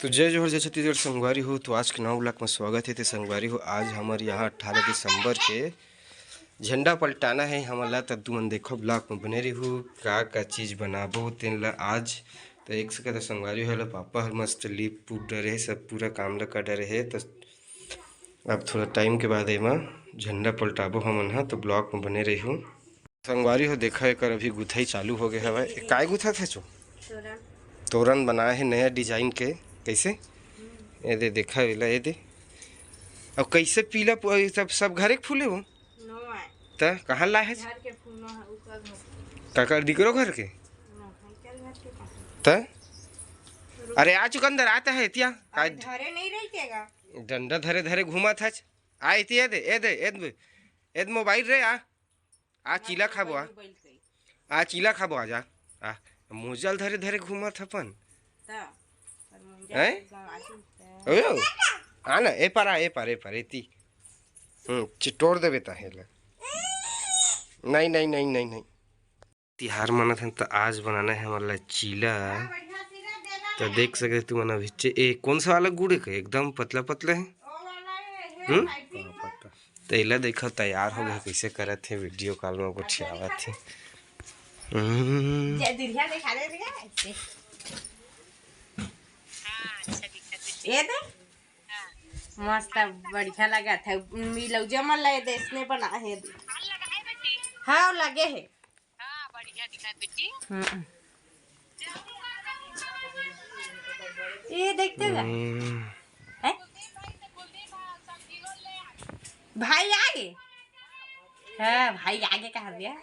तो जय जोहर जय छत्तीसगढ़ संगवारी हो। तो आज के नौ ब्लॉक में स्वागत है। तो संगवारी हो आज हमारे यहाँ 18 दिसंबर के झंडा पलटाना है हमला। तब तुम देखो ब्लॉक में बने रही का चीज़ बनाबो तेन ला आज। तो एक सके तो संगवारी हो पापा हर मस्त लीप पूप डरे सब पूरा काम ला कर डरे है। तो अब थोड़ा टाइम के बाद एमा झंडा पलटाबो हमन हा। तो ब्लॉक में बने रही हूँ संगवारी हो। देखा एक अभी गुथाई चालू हो गया है। काय गुथा थे चो तोरण बनाए है नया डिजाइन के। कैसे ये दे देखा वेला ये दे अब कैसे पीला सब घरे के फूले हो त कहाँ ला है काका दिकरो घर के त अरे आ चुकंदर आता है इतिया धरे नहीं रहतेगा डंडा धरे धरे घुमा था आ इतिया दे ए दे एद मोबाइल रे आ चीला खाबो आ चीला खाबो आ जा आ मोजल धरे धरे घुमा था अपन हैं ओ आना ए पर एती चिटोड़ देवे ताहेला नहीं तिहार मनत है। तो आज बनाना है हमारा चीला। तो देख सकते तू मना भी ए कौन सा वाला गुड़ है एकदम पतला पतला है। तो इला देखो तैयार हो गया कैसे करे थे वीडियो कॉल में बुठियावा थे। ये दे मस्त बढ़िया लगा था मिलो जमल लगे दे इसने बना है हाँ लगे है हाँ बढ़िया दिखा बेटी ये देखते हैं भाई आगे हाँ भाई आगे कहा दिया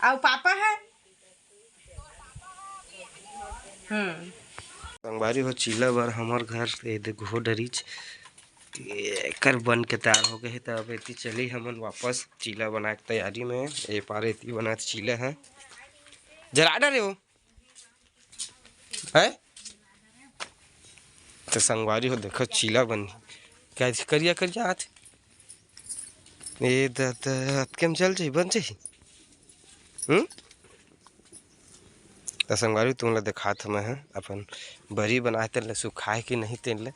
और पापा है संगवारी हो चीला बार हमार घर ये देखो हो डरीच कर बन के तैयार हो गए। तब इतनी चली हमन वापस चीला बना के तैयारी में ये पारे इतनी बना चीला है जरा डरे हो है। तो संगवारी हो देखो चीला बन क्या करिया करिया हाथ ये केम चल जाए बन जाए। तो संगवारी तुम देखा था मैं अपन बरी बनाए तेन सुखाए कि नहीं तेन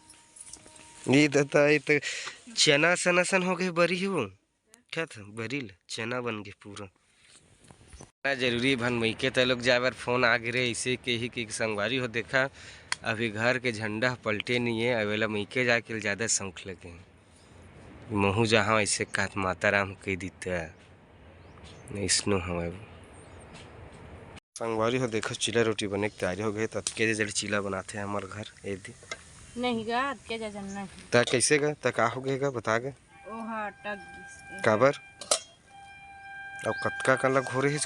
ये दादा ये तो चना सन सन हो गए बरी हो क्या था बरी चना बन गए पूरा जरूरी भन मई के तो लोग जाए बार फोन आ गिरे इसे के ही कि संगवारी हो देखा अभी घर के झंडा पलटे नहीं है अवेला मई के जाके ज़्यादा शौक लगे महू जहाँ ऐसे का माता राम कह दीता इसनो हमें संगवारी हो देखो चीला रोटी बने की तैयारी हो गई। तब के जड़ चीला बनाते हैं हमारे घर ए दी नहीं गा के जा जानना ता कैसे गा ता का हो गएगा बता गे ओ हां टग काबर अब कतका कन लग हो रही है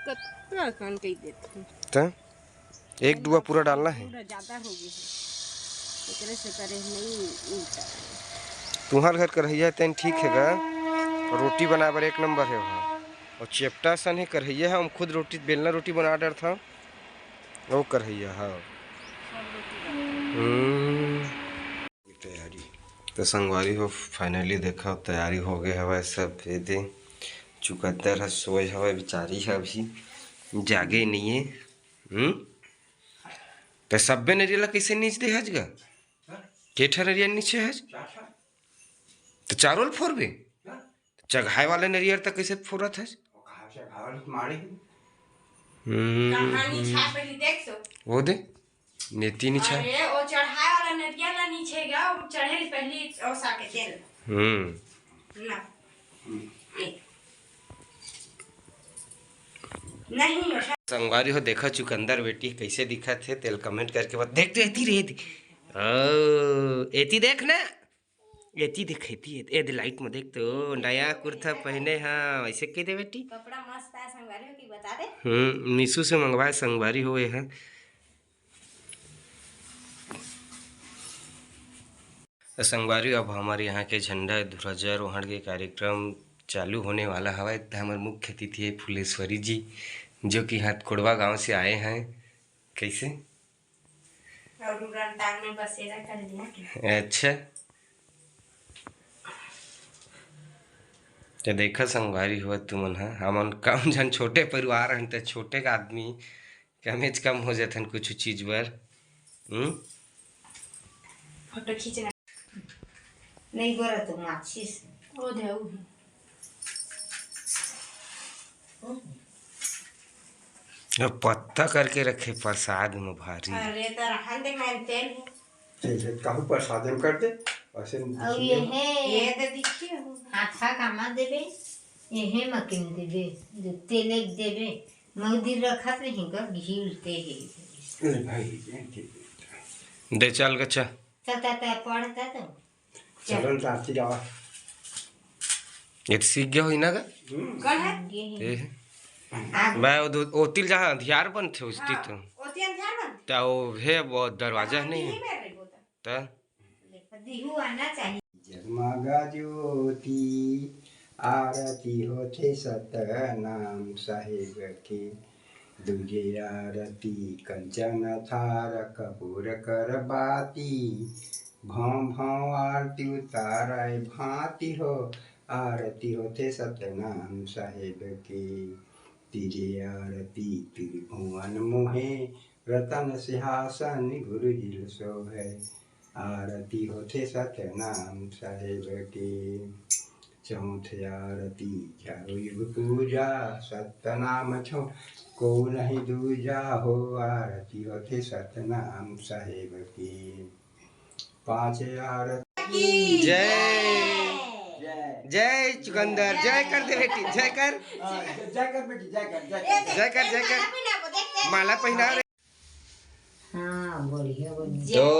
कतका कन कह देते ता एक दुआ पूरा डालना है पूरा ज्यादा हो गई है एकरे से करे नहीं तुम्हार घर करहिया तेन ठीक है गा रोटी बना बर एक नंबर है वहाँ और चेप्टा सन है करहिया है। हम खुद रोटी बेलना रोटी बना डर था वो करहिया हाँ तैयारी। तो संगवारी हो फाइनली देखा तैयारी हो गए हवा सब दे चुकंदर है सोए हवा बेचारी है अभी जागे नहीं है। तो सब्बे नरियल कैसे नीच दे हज गा केठा नरियल नीचे हज तो चारों फोड़बे चघाए वाले नरियर तक कैसे फोड़त है वो दे नेती नीचे अरे वो चढ़ाए वाला नरियल ला नीचे गा चढ़े पहले औसा के तेल ना नहीं संगवारी हो देखा चुकंदर बेटी कैसे दिखा थे तेल कमेंट करके बाद देखते रहती रही ओ एती देख ना एती देख एती लाइट में देख तो नया कुर्ता पहने हाँ ऐसे कह दे बेटी कपड़ा मस्त है संगवारी हो की बता दे मीशो से मंगवाए संगवारी हुए हैं। संगवारी अब हमारे यहाँ के झंडा ध्वजारोहण के कार्यक्रम चालू होने वाला हवा। हमारे मुख्य अतिथि है फुलेश्वरी जी जो कि हथखोड़वा गांव से आए हैं। कैसे में बसेरा कर दिया अच्छा तो देखा संगवारी हुआ तुमन हमन कम जन छोटे परिवार हैं तो छोटे का आदमी कमेज कम हो जाथन कुछ चीज बर। फोटो खींचना नहीं गोरा तो माचिस ओ देव पत्ता करके रखे प्रसाद में भारी। अरे तो रहन दे मैं तेल ठीक काहू प्रसाद में कर दे ऐसे और ये है ये तो देखिए हाथा कामा देबे ये है मकिन देबे जो तेल देबे मौदी रखत नहीं कर घी उलते है ले भाई दे चल गच्चा चलता पड़ता तो चलो ताती जावा ये तो सीख गया हो ना का कौन है ये ए मैं ओ तिल जहाँ धियार बन थे उसकी तो ओतियन ध्यान मत तो वो है वो दरवाजा नहीं है में रे बोता तो दिहु आना चाहिए जगमगा ज्योति आरती होते सतनाम साहिब की दूजे आरती कंचन थार कपूर कर बाती भाव भाव आरती उताराय भांति हो आरती होते सतनाम साहिब की तीजे आरती त्रिभुवन मोहे रतन सिंहासन गुरु हिल शोभे आरती होते सतनाम साहिब की चौथे आरती चारों युग पूजा सतनाम छो को नहीं दूजा हो आरती होते सतनाम साहिब की पांच आरती जय जय चुकंदर जय कर दे बेटी जय कर जय कर बेटी जय कर जय कर जय कर माला पहना रे हाँ बढ़िया बढ़िया दो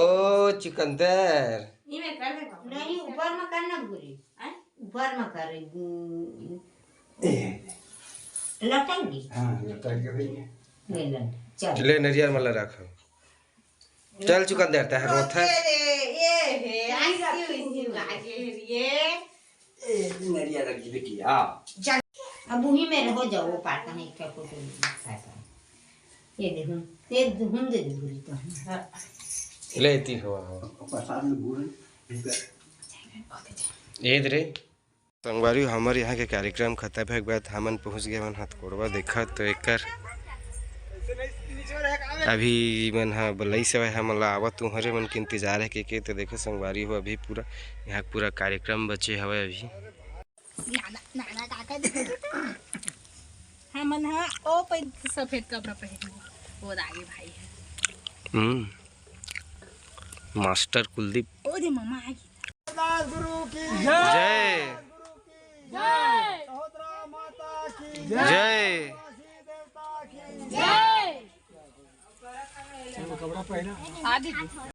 चुकंदर ये में कर दे नहीं ऊपर में करना गुरी ऊपर में कर लटेंगी हाँ लटक के भैया ले ले चल ले नरियर मला रखो चल चुकंदर तह रोथा ये है आई लागे ये नरिया रख दी बेटी आ चल अब वही में हो जाओ वो पाता नहीं क्या फोटो खाता ये देखो ये हम दे दे गुरी तो लेती हो प्रसाद में गुड़ ईद रे संगवारी हमारे यहाँ के कार्यक्रम खत्म है बाद हमन पहुँच गए मन हथकोड़वा देखा तो एकर अभी मन हाँ बलई से हमन ला आवत तुम्हारे मन के इंतजार है के तो देखो संगवारी हो अभी पूरा यहाँ पूरा कार्यक्रम बचे हवे अभी हमन हा ओ पे सफेद कपड़ा पहन वो आगे भाई है मास्टर कुलदीप ओ दे मम्मा आ गई गुरु की जय जय सहोदरा माता की जय देवता की जय कपड़ा पहना आदि